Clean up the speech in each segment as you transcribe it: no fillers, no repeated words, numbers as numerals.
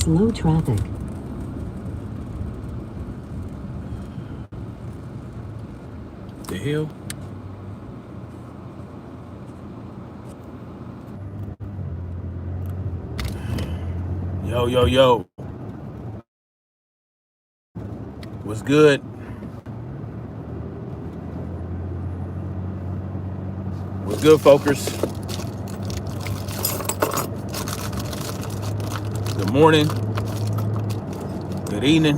slow traffic. The hell? Yo, yo, yo. What's good? What's good, folkers? Good morning. Good evening.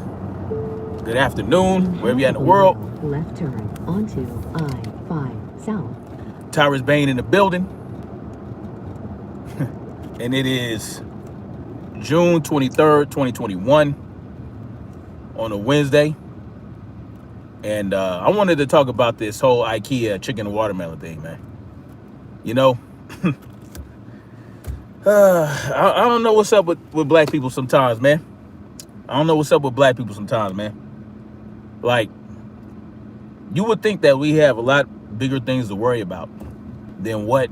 Good afternoon, wherever you're at in the world. Left turn onto I-5 South. Tyrus Bain in the building. And it is June 23rd, 2021 on a Wednesday. And I wanted to talk about this whole IKEA chicken and watermelon thing, man. You know, I don't know what's up with black people sometimes, man. I don't know what's up with black people sometimes, man. Like, you would think that we have a lot bigger things to worry about than what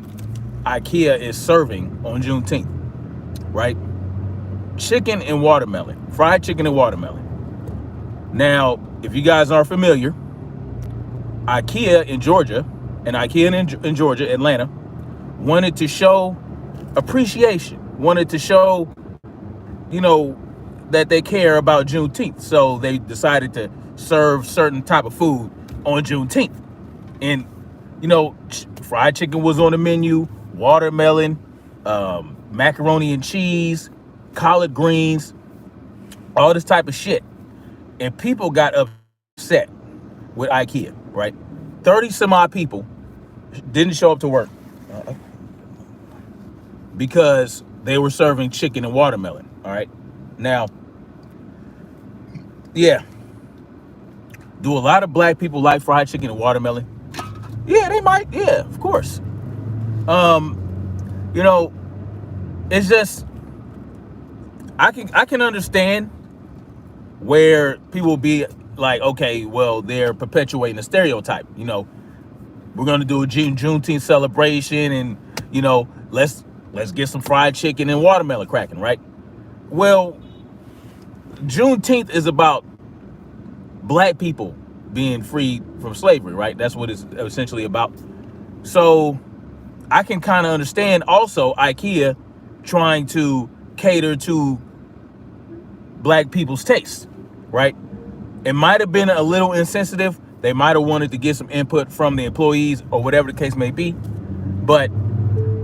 IKEA is serving on Juneteenth, right? Chicken and watermelon, fried chicken and watermelon. Now, if you guys aren't familiar, IKEA in Georgia and IKEA in Georgia, Atlanta, wanted to show appreciation, wanted to show, you know, that they care about Juneteenth. So they decided to serve certain type of food on Juneteenth. And, you know, fried chicken was on the menu, watermelon, macaroni and cheese, collard greens, all this type of shit. And people got upset with IKEA, right? 30 some odd people didn't show up to work because they were serving chicken and watermelon, all right? Now, yeah. Do a lot of black people like fried chicken and watermelon? Yeah, they might. Yeah, of course. You know, it's just I can understand where people will be like, okay, well, they're perpetuating a stereotype. You know, we're gonna do a Juneteenth celebration, and you know, let's get some fried chicken and watermelon cracking, right? Well, Juneteenth is about black people being freed from slavery, right? That's what it's essentially about. So I can kind of understand also IKEA trying to cater to black people's taste, right? It might have been a little insensitive. They might have wanted to get some input from the employees or whatever the case may be. But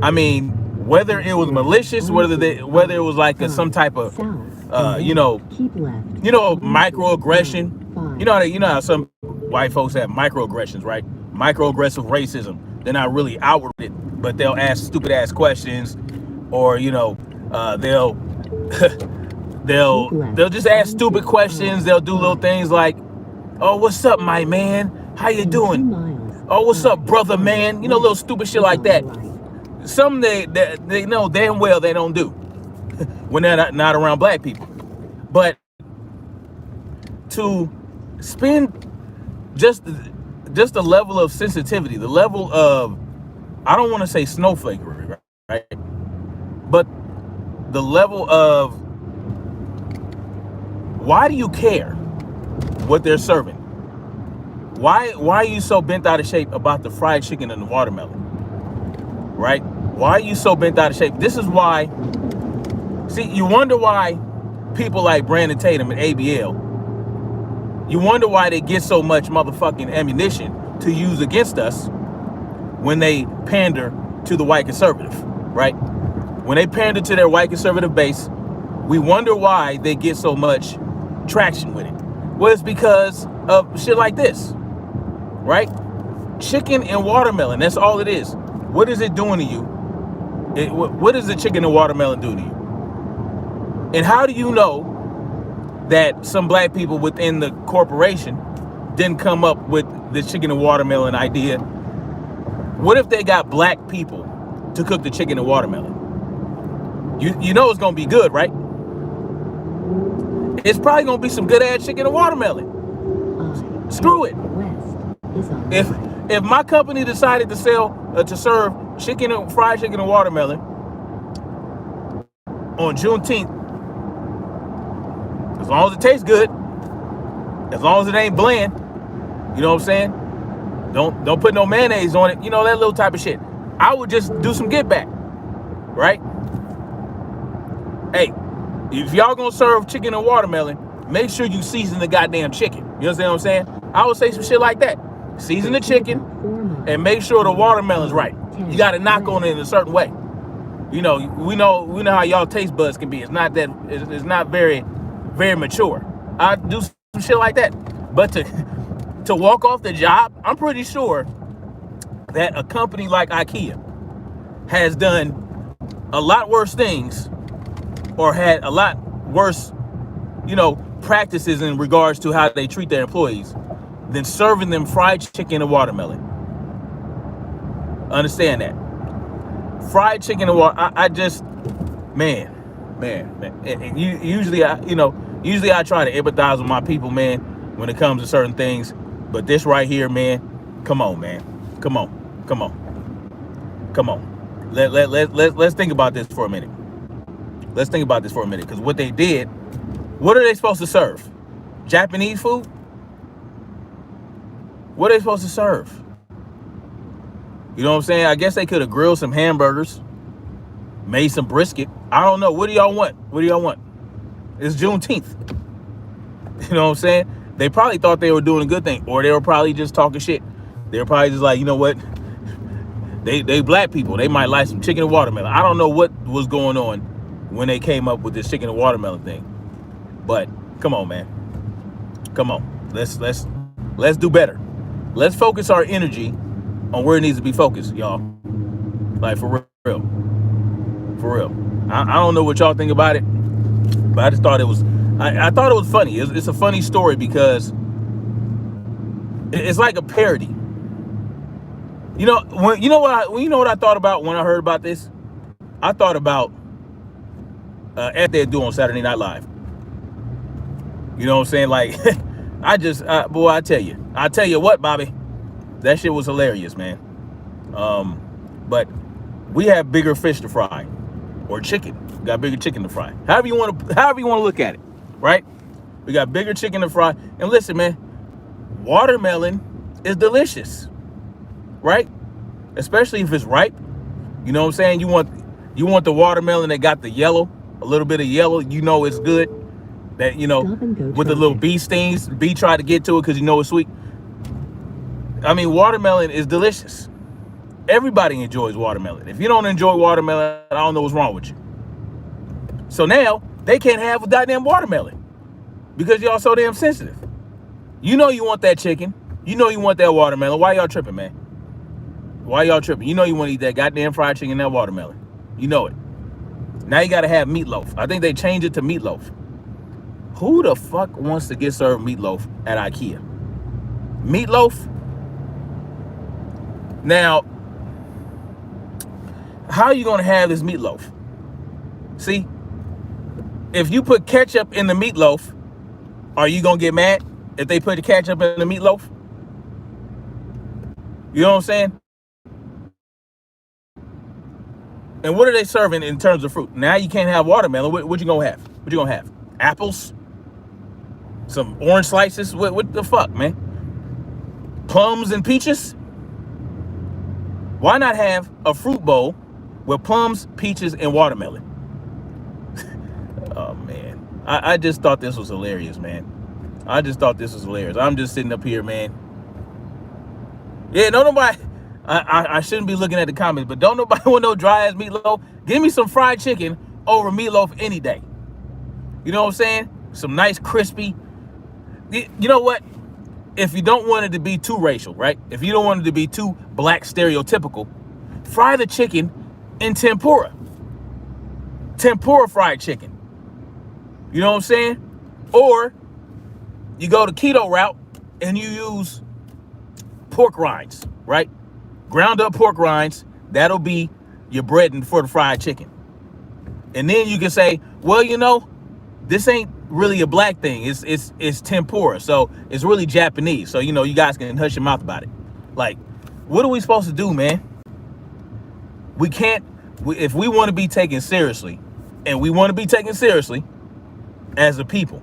I mean, whether it was malicious, whether it was like some type of microaggression. You know how some white folks have microaggressions, right? Microaggressive racism. They're not really outward, but they'll ask stupid ass questions, or you know, they'll they'll just ask stupid questions. They'll do little things like, "Oh, what's up, my man? How you doing? Oh, what's up, brother, man?" You know, little stupid shit like that. Some they know damn well they don't do when they're not around black people. But to spend just the level of sensitivity, the level of, I don't want to say snowflakery, right? But the level of, why do you care what they're serving? Why are you so bent out of shape about the fried chicken and the watermelon? Right? Why are you so bent out of shape? This is why, see, you wonder why people like Brandon Tatum and ABL, you wonder why they get so much motherfucking ammunition to use against us when they pander to the white conservative, right? When they pander to their white conservative base, we wonder why they get so much traction with it. Well, it's because of shit like this, right? Chicken and watermelon, that's all it is. What is it doing to you? What does the chicken and watermelon do to you? And how do you know that some black people within the corporation didn't come up with the chicken and watermelon idea? What if they got black people to cook the chicken and watermelon? You know it's gonna be good, right? It's probably gonna be some good ass chicken and watermelon. Screw it. If my company decided to serve fried chicken and watermelon on Juneteenth, As long as it tastes good, as long as it ain't bland, you know what I'm saying? Don't put no mayonnaise on it, you know, that little type of shit. I would just do some get back, right? Hey, if y'all gonna serve chicken and watermelon, make sure you season the goddamn chicken. You understand what I'm saying? I would say some shit like that. Season the chicken and make sure the watermelon's right. You gotta knock on it in a certain way. You know, we know how y'all taste buds can be. It's not very, very mature. I do some shit like that. But to walk off the job, I'm pretty sure that a company like IKEA has done a lot worse things or had a lot worse, you know, practices in regards to how they treat their employees than serving them fried chicken and watermelon. Understand that. Fried chicken and water, I just, man. And usually I try to empathize with my people, man, when it comes to certain things. But this right here, man, come on, man. Come on. Let's think about this for a minute. Because what they did, what are they supposed to serve? Japanese food? What are they supposed to serve? You know what I'm saying? I guess they could have grilled some hamburgers, made some brisket. I don't know. What do y'all want? It's Juneteenth. You know what I'm saying? They probably thought they were doing a good thing, or they were probably just talking shit. They were probably just like, you know what? They black people. They might like some chicken and watermelon. I don't know what was going on when they came up with this chicken and watermelon thing. But come on, man. Come on. Let's do better. Let's focus our energy on where it needs to be focused, y'all. Like, for real. I don't know what y'all think about it, but I just thought it was, I thought it was funny. It's a funny story because it's like a parody. You know what I thought about when I heard about this? I thought about what they do on Saturday Night Live. You know what I'm saying? Like, I tell you what, Bobby, that shit was hilarious, man. But we have bigger fish to fry, or chicken. We got bigger chicken to fry. However you want to look at it, right? We got bigger chicken to fry. And listen, man, watermelon is delicious, right? Especially if it's ripe. You know what I'm saying? You want the watermelon that got the yellow, a little bit of yellow. You know it's good. That, you know, with the little bee stings, the bee tried to get to it because you know it's sweet. I mean, watermelon is delicious. Everybody enjoys watermelon. If you don't enjoy watermelon, I don't know what's wrong with you. So now they can't have a goddamn watermelon because y'all so damn sensitive. You know you want that chicken. You know you want that watermelon. Why y'all tripping, man? Why y'all tripping? You know you want to eat that goddamn fried chicken and that watermelon. You know it. Now you got to have meatloaf. I think they changed it to meatloaf. Who the fuck wants to get served meatloaf at IKEA? Meatloaf? Now, how are you going to have this meatloaf? See, if you put ketchup in the meatloaf, are you going to get mad if they put the ketchup in the meatloaf? You know what I'm saying? And what are they serving in terms of fruit? Now you can't have watermelon. What you going to have? What you going to have? Apples? Some orange slices? What the fuck, man? Plums and peaches? Why not have a fruit bowl with plums, peaches, and watermelon? Oh, man. I just thought this was hilarious, man. I'm just sitting up here, man. Yeah, nobody... I shouldn't be looking at the comments, but don't nobody want no dry-ass meatloaf? Give me some fried chicken over meatloaf any day. You know what I'm saying? Some nice, crispy... You know what? If you don't want it to be too racial, right? If you don't want it to be too black stereotypical, fry the chicken in tempura. Tempura fried chicken. You know what I'm saying? Or you go the keto route and you use pork rinds, right? Ground up pork rinds. That'll be your breading for the fried chicken. And then you can say, well, you know, this ain't really a black thing. It's tempura, so it's really Japanese. So, you know, you guys can hush your mouth about it. Like, what are we supposed to do, man? We can't, if we want to be taken seriously, and we want to be taken seriously as a people,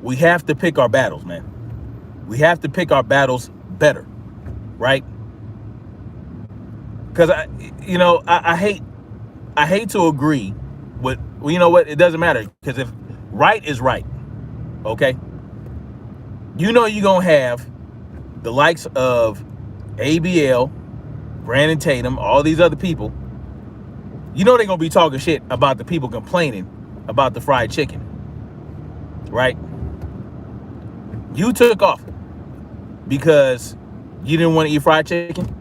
we have to pick our battles, man. We have to pick our battles better, right? Because I hate to agree with, well, you know what? It doesn't matter, because if right is right, okay? You're gonna have the likes of ABL, Brandon Tatum, all these other people. They're gonna be talking shit about the people complaining about the fried chicken, right? You took off because you didn't want to eat fried chicken.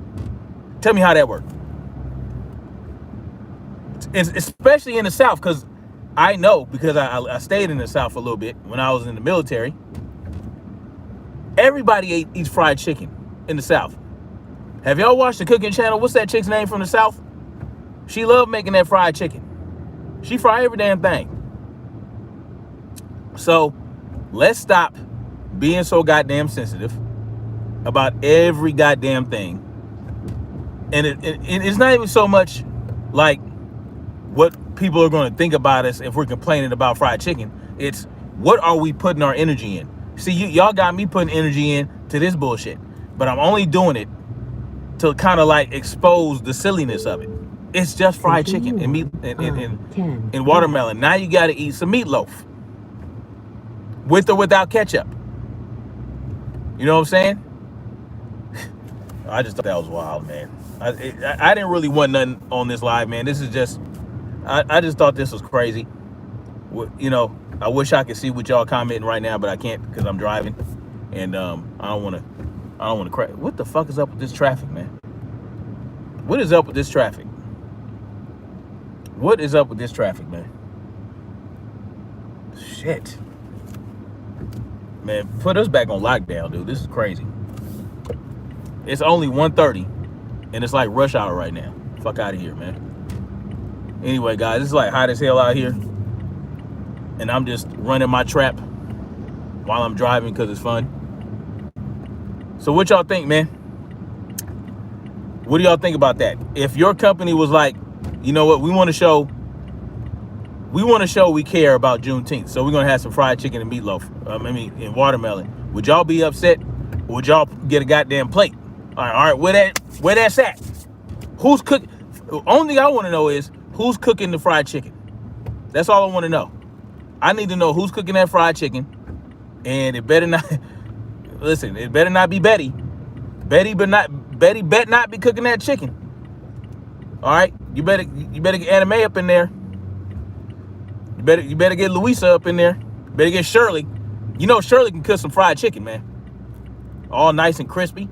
Tell me how that worked. Especially in the South, because I know, because I stayed in the South for a little bit when I was in the military. Everybody eats fried chicken in the South. Have y'all watched the cooking channel? What's that chick's name from the South? She loved making that fried chicken. She fry every damn thing. So let's stop being so goddamn sensitive about every goddamn thing. And it's not even so much like what people are going to think about us if we're complaining about fried chicken. It's what are we putting our energy in? See, y'all got me putting energy in to this bullshit, but I'm only doing it to kind of like expose the silliness of it. It's just fried chicken and meat and watermelon. Now you got to eat some meatloaf with or without ketchup. You know what I'm saying? I just thought that was wild, man. I didn't really want nothing on this live, man. This is just, I just thought this was crazy. I wish I could see what y'all commenting right now, but I can't because I'm driving, and I don't want to crash. What the fuck is up with this traffic, man? What is up with this traffic? What is up with this traffic, man? Shit. Man, put us back on lockdown, dude. This is crazy. It's only 1:30, and it's like rush hour right now. Fuck out of here, man. Anyway, guys, it's like hot as hell out here, and I'm just running my trap while I'm driving because it's fun. So what y'all think, man? What do y'all think about that? If your company was like, you know what, we want to show we care about Juneteenth, so we're gonna have some fried chicken and meatloaf, and watermelon, would y'all be upset? Or would y'all get a goddamn plate? All right, where that's at? Who's cooking? Only thing I want to know is who's cooking the fried chicken. That's all I want to know. I need to know who's cooking that fried chicken, and it better not. Listen, it better not be Betty. Betty bet not be cooking that chicken. All right, you better get Anime up in there. You better get Louisa up in there. You better get Shirley. Shirley can cook some fried chicken, man. All nice and crispy.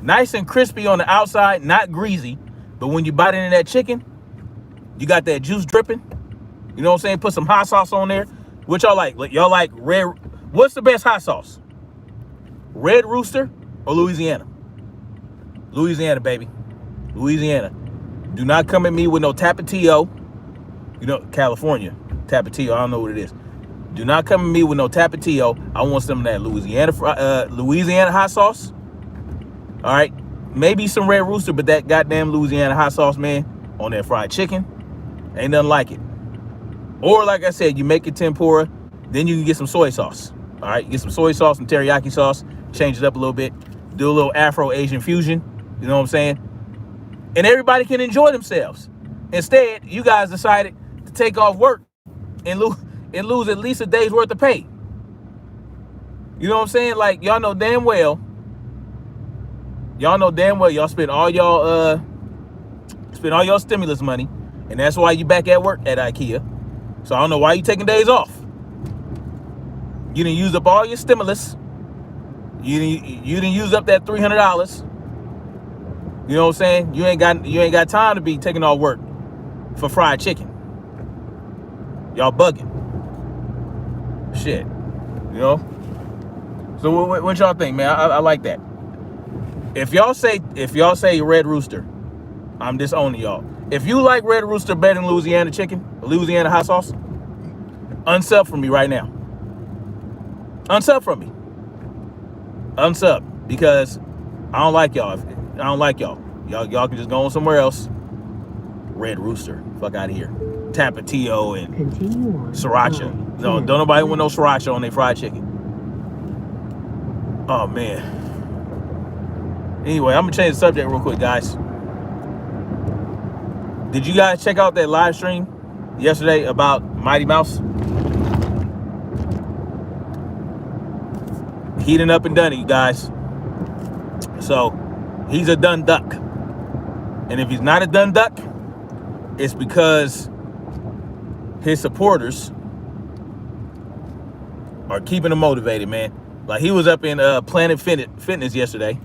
Nice and crispy on the outside, not greasy. But when you bite into that chicken, you got that juice dripping. You know what I'm saying? Put some hot sauce on there. What y'all like? Y'all like red? What's the best hot sauce? Red Rooster or Louisiana? Louisiana, baby. Louisiana. Do not come at me with no Tapatio. California. Tapatio, I don't know what it is. Do not come at me with no Tapatio. I want some of that Louisiana hot sauce. All right. Maybe some Red Rooster, but that goddamn Louisiana hot sauce, man, on that fried chicken, ain't nothing like it. Or like I said, you make it tempura, then you can get some soy sauce. All right. You get some soy sauce, some teriyaki sauce, change it up a little bit, do a little Afro-Asian fusion. You know what I'm saying? And everybody can enjoy themselves. Instead, you guys decided to take off work and lose at least a day's worth of pay. You know what I'm saying? Like, y'all know damn well y'all spend all y'all stimulus money, and that's why you back at work at IKEA. So I don't know why you taking days off. You didn't use up all your stimulus. You didn't use up that $300. You know what I'm saying? You ain't got time to be taking off work for fried chicken. Y'all bugging. Shit. So what y'all think, man? I like that. If y'all say Red Rooster, I'm disowning y'all. If you like Red Rooster better than Louisiana chicken, Louisiana hot sauce, unsub from me right now. Unsub from me. Unsub, because I don't like y'all. I don't like y'all. Y'all can just go on somewhere else. Red Rooster. Fuck out of here. Tapatio and Sriracha. No, don't nobody want no sriracha on their fried chicken. Oh man. Anyway, I'm gonna change the subject real quick, guys. Did you guys check out that live stream yesterday about Mighty Mouse? He done up and done it, you guys. So he's a done duck. And if he's not a done duck, it's because his supporters are keeping him motivated, man. Like he was up in Planet Fitness yesterday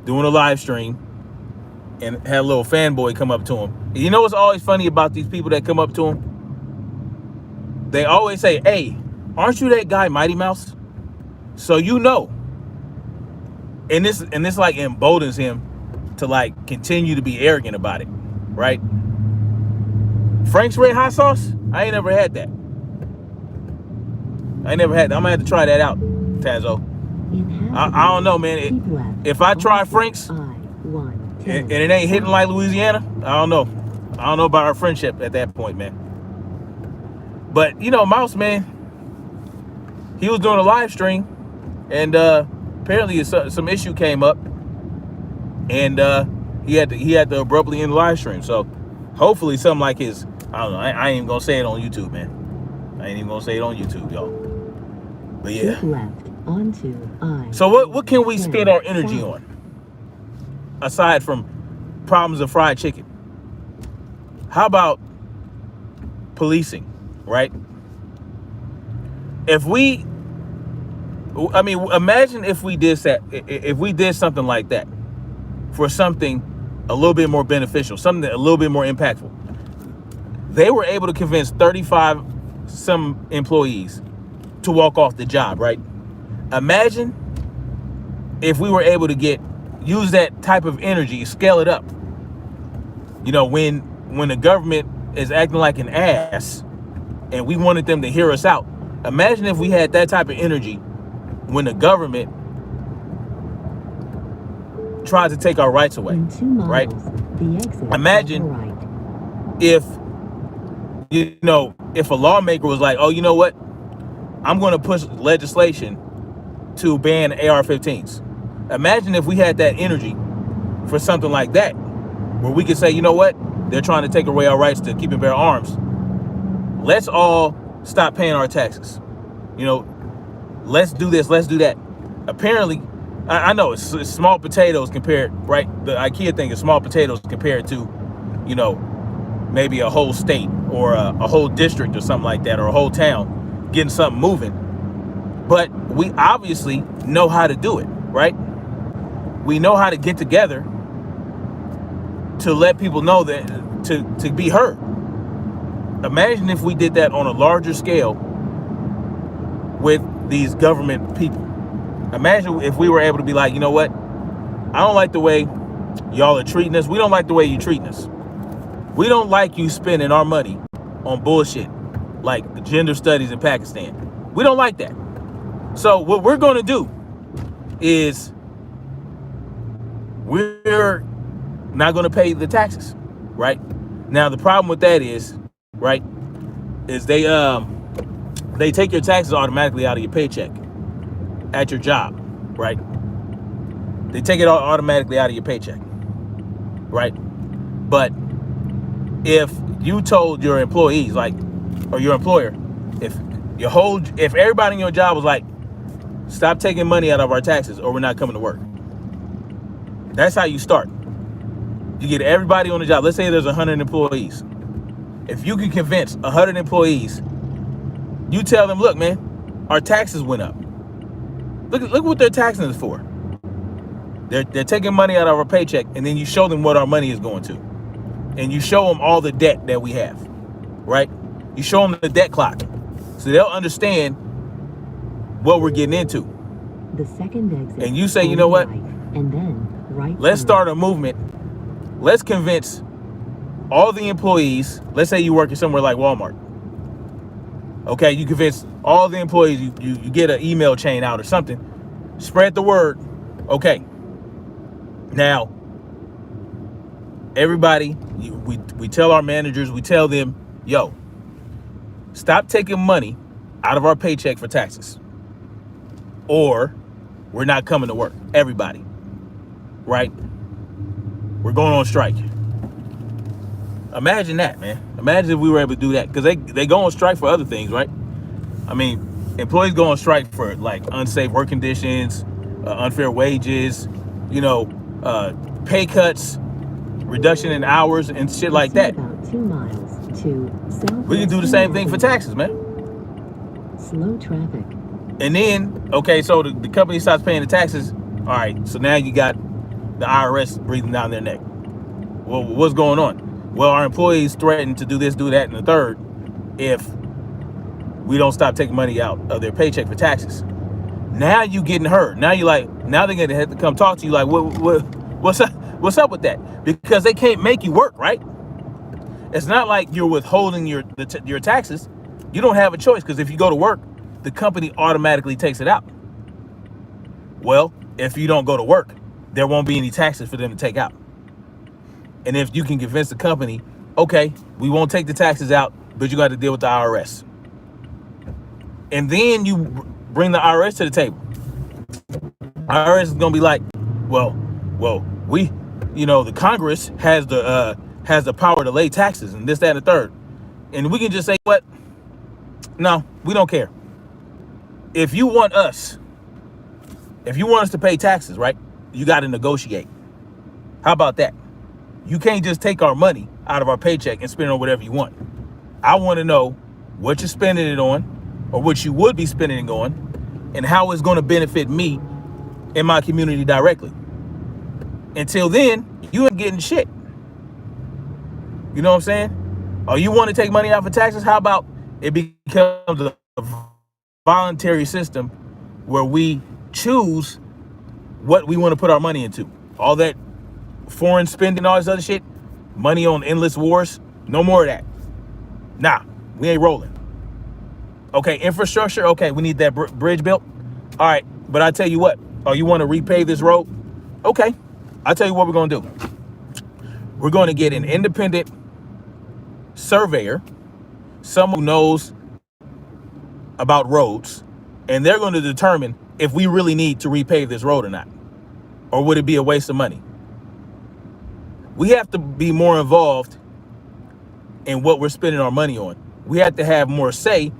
doing a live stream and had a little fanboy come up to him. You know what's always funny about these people that come up to him? They always say, "Hey, aren't you that guy Mighty Mouse?" So you know. And this like emboldens him to like continue to be arrogant about it, right? Frank's Red Hot Sauce? I ain't never had that. I'm gonna have to try that out, Tazo. I don't know, man. If I try Frank's and it ain't hitting like Louisiana, I don't know. I don't know about our friendship at that point, man. But you know, Mouse, man, he was doing a live stream, and apparently some issue came up, and he had to abruptly end the live stream. So hopefully something like his, I don't know. I ain't even gonna say it on YouTube, man. I ain't even gonna say it on YouTube, y'all. But yeah. Left onto I. So what can we spend our energy on aside from problems of fried chicken? How about policing, right? Imagine if we did something like that for something a little bit more beneficial, something a little bit more impactful. They were able to convince 35 some employees to walk off the job, right? Imagine if we were able to use that type of energy, scale it up. You know, when the government is acting like an ass and we wanted them to hear us out. Imagine if we had that type of energy when the government tried to take our rights away, right? Imagine if a lawmaker was like, oh, you know what? I'm going to push legislation to ban AR-15s. Imagine if we had that energy for something like that, where we could say, you know what? They're trying to take away our rights to keep and bear arms. Let's all stop paying our taxes. You know, let's do this, let's do that. Apparently, I know it's small potatoes compared, right? The IKEA thing is small potatoes compared to, you know, maybe a whole state or a whole district or something like that, or a whole town getting something moving. But we obviously know how to do it, right? We know how to get together to let people know that to be heard. Imagine if we did that on a larger scale with these government people. Imagine if we were able to be like, you know what? I don't like the way y'all are treating us. We don't like the way you're treating us. We don't like you spending our money on bullshit like gender studies in Pakistan. We don't like that. So what we're going to do is we're not going to pay the taxes, right? Now the problem with that is, right, is they take your taxes automatically out of your paycheck at your job, right? They take it automatically out of your paycheck, right? But if you told your employees, like, or your employer, if everybody in your job was like, stop taking money out of our taxes or we're not coming to work. That's how you start. You get everybody on the job. Let's say there's 100 employees. If you can convince 100 employees, you tell them, look, man, our taxes went up. Look what they're taxing us for. They're taking money out of our paycheck, and then you show them what our money is going to. And you show them all the debt that we have, right? You show them the debt clock, so they'll understand what we're getting into. The second exit. And you say, you know what? Right, and then right. Let's start a movement. Let's convince all the employees. Let's say you work at somewhere like Walmart. Okay, you convince all the employees. You get an email chain out or something. Spread the word. Okay. Now, everybody, we tell our managers, we tell them, yo, stop taking money out of our paycheck for taxes. Or we're not coming to work. Everybody, right? We're going on strike. Imagine that, man. Imagine if we were able to do that, because they go on strike for other things, right? I mean, employees go on strike for like unsafe work conditions, unfair wages, pay cuts, reduction in hours, and shit like that. About 2 miles to south. We can do the same thing for taxes, man. Slow traffic. And then, okay, so the company starts paying the taxes. All right, so now you got the IRS breathing down their neck. Well, what's going on? Well, our employees threaten to do this, do that, and the third if we don't stop taking money out of their paycheck for taxes. Now you getting hurt. Now now they're gonna have to come talk to you like, what's up? What's up with that? Because they can't make you work, right? It's not like you're withholding your taxes. You don't have a choice, because if you go to work, the company automatically takes it out. Well, if you don't go to work, there won't be any taxes for them to take out. And if you can convince the company, okay, we won't take the taxes out, but you got to deal with the IRS. And then you bring the IRS to the table. IRS is gonna be like, well, we, the Congress has the power to lay taxes and this, that, and the third. And we can just say, what? No, we don't care. If you want us to pay taxes, right, you got to negotiate. How about that? You can't just take our money out of our paycheck and spend it on whatever you want. I want to know what you're spending it on, or what you would be spending it on, and how it's going to benefit me in my community directly. Until then, you ain't getting shit. You know what I'm saying? Oh, you want to take money out for taxes? How about it becomes a voluntary system where we choose what we want to put our money into? All that foreign spending, all this other shit, money on endless wars, no more of that. Nah, we ain't rolling. Okay, infrastructure, okay, we need that bridge built. All right, but I tell you what, you want to repave this road? Okay, I tell you what we're going to do. We're going to get an independent surveyor, someone who knows about roads, and they're going to determine if we really need to repave this road or not, or would it be a waste of money. We have to be more involved in what we're spending our money on. We have to have more say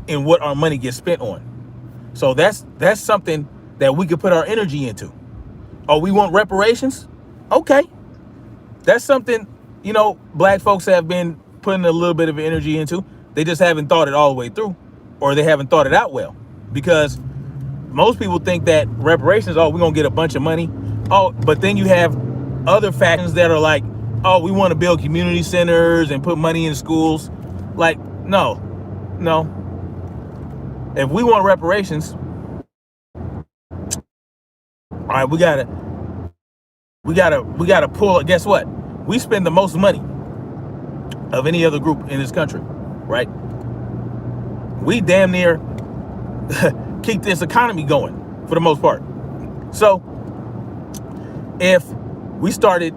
in what our money gets spent on. So that's something that we could put our energy into. Oh, we want reparations? Okay. That's something, black folks have been putting a little bit of energy into. They just haven't thought it all the way through, or they haven't thought it out well. Because most people think that reparations, we're going to get a bunch of money. Oh, but then you have other factions that are like, oh, we want to build community centers and put money in schools. Like, no. If we want reparations, all right, we gotta pull. Guess what? We spend the most money of any other group in this country, right? We damn near keep this economy going for the most part. So if we started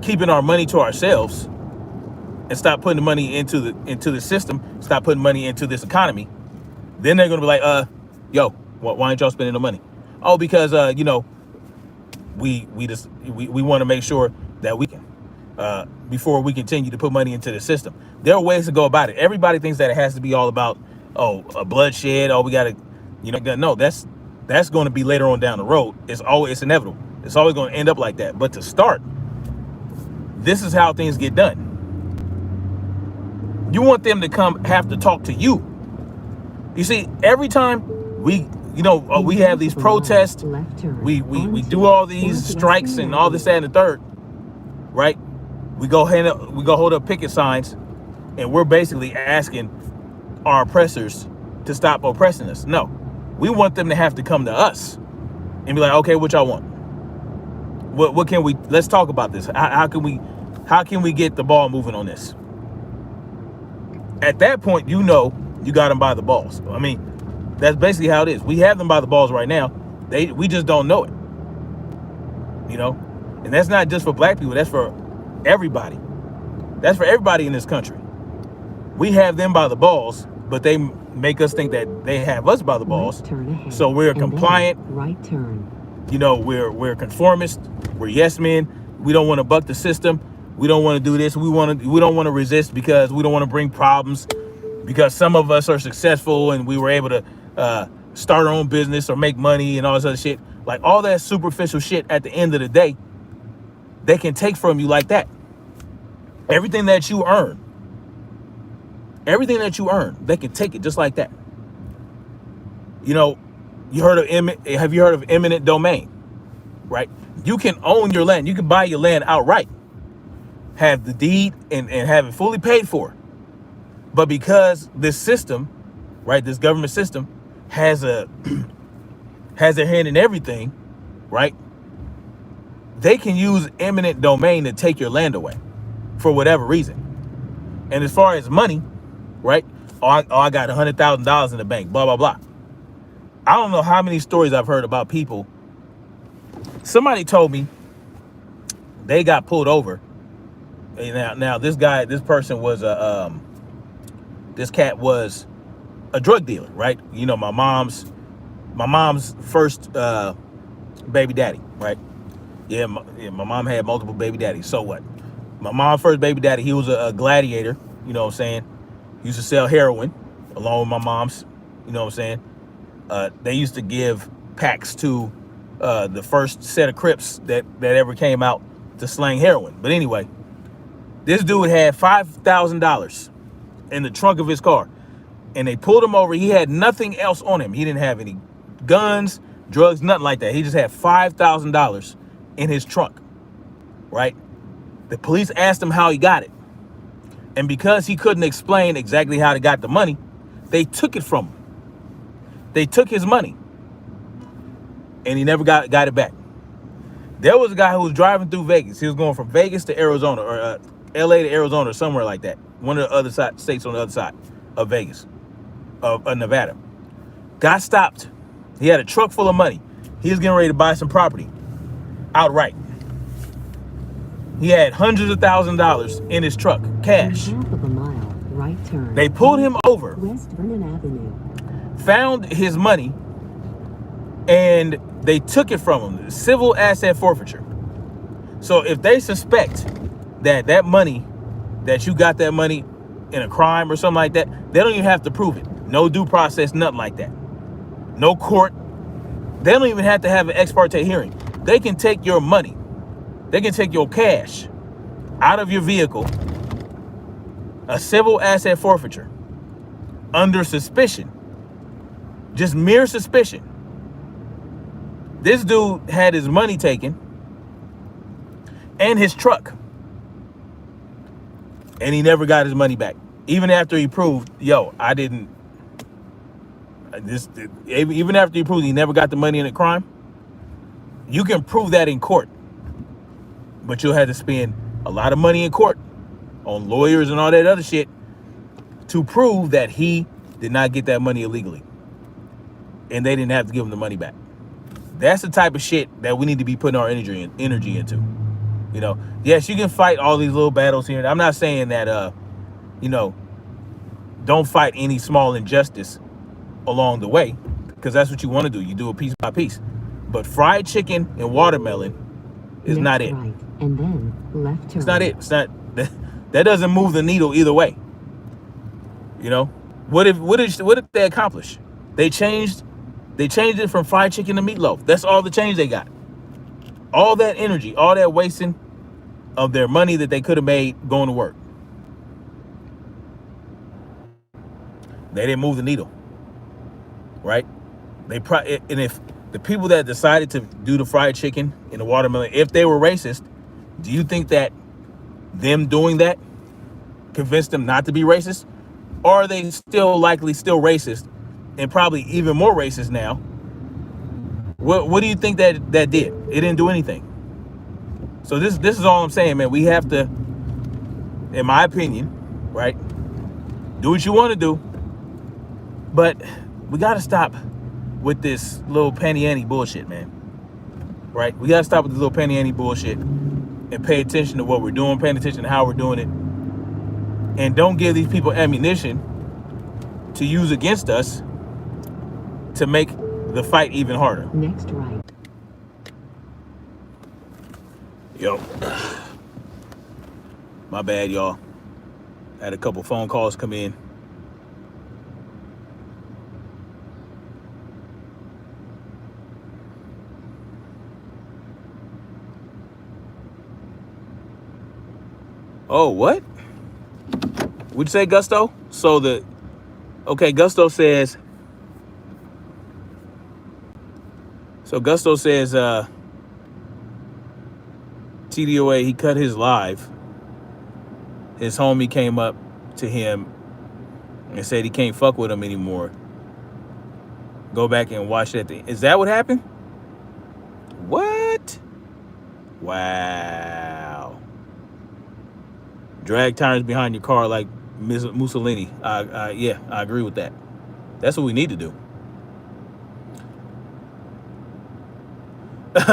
keeping our money to ourselves and stop putting the money into the system, stop putting money into this economy, then they're gonna be like, why ain't y'all spending the money? Oh, because we want to make sure that we can before we continue to put money into the system. There are ways to go about it. Everybody thinks that it has to be all about a bloodshed. We gotta, no, that's going to be later on down the road. It's inevitable. It's always going to end up like that. But to start, this is how things get done. You want them to have to talk to you. You see, every time we have these protests, we do all these strikes and all this, that, and the third, right? We go hold up picket signs, and we're basically asking our oppressors to stop oppressing us. No, we want them to have to come to us and be like, okay, what y'all want? What can we? Let's talk about this. How can we get the ball moving on this? At that point, you got them by the balls. I mean, that's basically how it is. We have them by the balls right now. We just don't know it. And that's not just for black people. That's for everybody. That's for everybody in this country. We have them by the balls, but they make us think that they have us by the balls. So we're compliant. Right turn. You know, we're conformist. We're yes men. We don't want to buck the system. We don't want to do this. We don't want to resist because we don't want to bring problems. Because some of us are successful and we were able to start our own business or make money and all this other shit. Like all that superficial shit at the end of the day, they can take from you like that. Everything that you earn, they can take it just like that. You know, have you heard of eminent domain? Right? You can own your land. You can buy your land outright, have the deed and have it fully paid for. But because this system, right, this government system has their hand in everything, right? They can use eminent domain to take your land away for whatever reason. And as far as money, right? I got $100,000 in the bank, blah, blah, blah. I don't know how many stories I've heard about people. Somebody told me they got pulled over. And now this person was this cat was a drug dealer, right? You know, my mom's first baby daddy, right? Yeah, my mom had multiple baby daddies. So what? My mom's first baby daddy, he was a gladiator, you know what I'm saying? He used to sell heroin along with my mom's, you know what I'm saying? They used to give packs to the first set of Crips that ever came out to slang heroin. But anyway, this dude had $5,000 in the trunk of his car. And they pulled him over. He had nothing else on him. He didn't have any guns, drugs, nothing like that. He just had $5,000 in his trunk, right? The police asked him how he got it. And because he couldn't explain exactly how he got the money, they took it from him. They took his money. And he never got it back. There was a guy who was driving through Vegas. He was going from Vegas to Arizona, or LA to Arizona, or somewhere like that. One of the other states on the other side of Vegas, of Nevada. Got stopped. He had a truck full of money. He was getting ready to buy some property outright. He had hundreds of $1,000s in his truck, cash. In half of a mile, right turn. They pulled him over, West Vernon Avenue. found his money, and they took it from him. Civil asset forfeiture. So if they suspect that money, that you got that money in a crime or something like that, they don't even have to prove it. No due process, nothing like that. No court. They don't even have to have an ex parte hearing. They can take your money. They can take your cash out of your vehicle, a civil asset forfeiture, under suspicion. Just mere suspicion. This dude had his money taken and his truck. And he never got his money back. Even after he proved, yo, I didn't. Even after he proved he never got the money in a crime, you can prove that in court. But you'll have to spend a lot of money in court on lawyers and all that other shit to prove that he did not get that money illegally. And they didn't have to give him the money back. That's the type of shit that we need to be putting our energy into. You know, yes, you can fight all these little battles here. I'm not saying that, you know, don't fight any small injustice along the way, because that's what you want to do. You do it piece by piece. But fried chicken and watermelon is Next not it. Right, and then left turn. It's not it. It's not. That doesn't move the needle either way. You know, what did they accomplish? They changed it from fried chicken to meatloaf. That's all the change they got. All that energy, all that wasting of their money that they could have made going to work. They didn't move the needle, right? And if the people that decided to do the fried chicken and the watermelon, if they were racist, do you think that them doing that convinced them not to be racist? Or are they still racist and probably even more racist now? What do you think that did? It didn't do anything. So this is all I'm saying, man. We have to, in my opinion, right, do what you want to do, but we got to stop with this little panty ante bullshit, man. Right? We got to stop with this little panty ante bullshit and pay attention to what we're doing, paying attention to how we're doing it, and don't give these people ammunition to use against us to make the fight even harder. Next right. Yo, my bad, y'all. Had a couple phone calls come in. Oh, what? What'd you say, Gusto? Gusto says, TDOA, he cut his live. His homie came up to him and said he can't fuck with him anymore. Go back and watch that thing. Is that what happened? What? Wow. Drag tires behind your car like Mussolini. Yeah, I agree with that. That's what we need to do.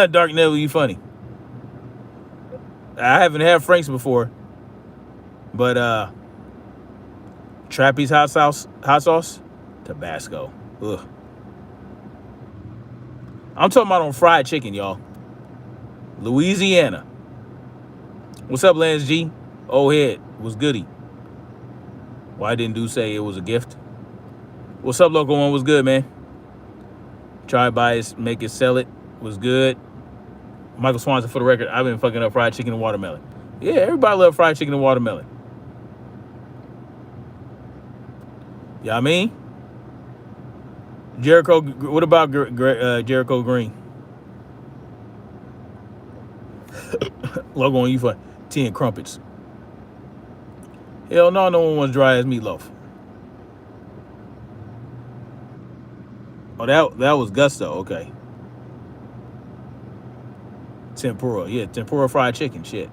Dark Neville, you funny. I haven't had Frank's before, but Trappy's hot sauce, Tabasco. Ugh. I'm talking about on fried chicken, y'all. Louisiana. What's up, Lance G? Old head, what's goody? Why didn't Dude say it was a gift? What's up, Local One? What's good, man? Try buy it, make it, sell it. Was good. Michael Swanson, for the record, I've been fucking up fried chicken and watermelon. Yeah, everybody love fried chicken and watermelon. Yeah, I mean, Jericho. What about Jericho Green? Logo on you for 10 crumpets. Hell no, no one wants dry ass meatloaf. Oh, that was Gusto. Okay. Tempura. Yeah, tempura fried chicken. Shit.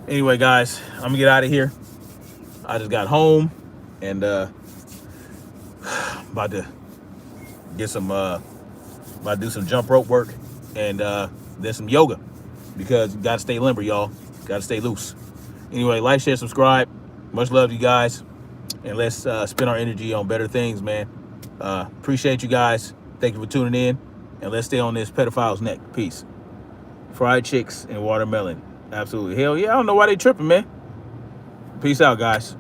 Anyway, guys, I'm gonna get out of here. I just got home and about to get some about to do some jump rope work and then some yoga because you gotta stay limber, y'all. Gotta stay loose. Anyway, like, share, subscribe. Much love to you guys. And let's spend our energy on better things, man. Appreciate you guys. Thank you for tuning in. And let's stay on this pedophile's neck. Peace. Fried chicks and watermelon. Absolutely. Hell yeah. I don't know why they tripping, man. Peace out, guys.